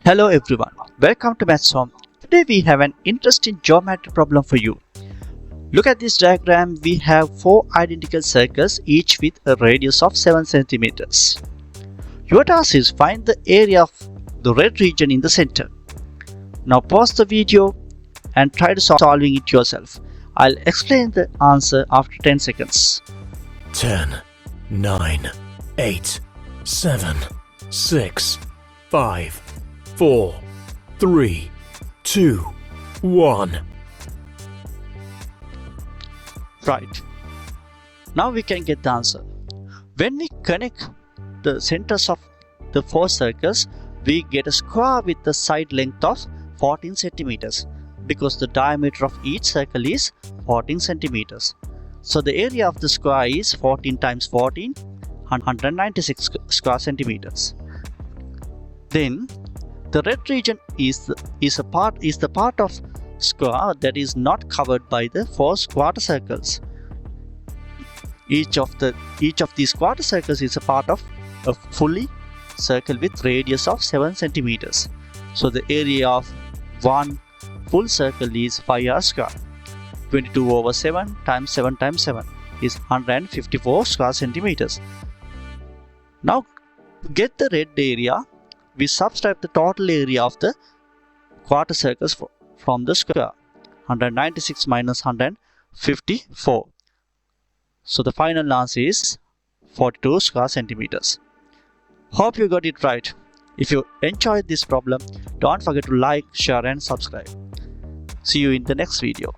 Hello everyone, welcome to Maths Home. Today we have an interesting geometry problem for you. Look at this diagram. We have 4 identical circles, each with a radius of 7 centimeters. Your task is find the area of the red region in the center. Now pause the video and try to solving it yourself. I'll explain the answer after 10 seconds. 10, 9, 8, 7, 6, 5, 4, 3, 2, 1. Right. Now we can get the answer. When we connect the centers of the 4 circles, we get a square with the side length of 14 centimeters because the diameter of each circle is 14 centimeters. So the area of the square is 14 times 14, 196 square centimeters. Then the red region is the part of square that is not covered by the 4 quarter circles. Each of these quarter circles is a part of a fully circle with radius of 7 centimeters. So the area of one full circle is 5r square. 22 over 7 times 7 times 7 is 154 square centimeters. Now to get the red area, we subtract the total area of the quarter circles from the square. 196 minus 154. So the final answer is 42 square centimeters. Hope you got it right. If you enjoyed this problem, don't forget to like, share and subscribe. See you in the next video.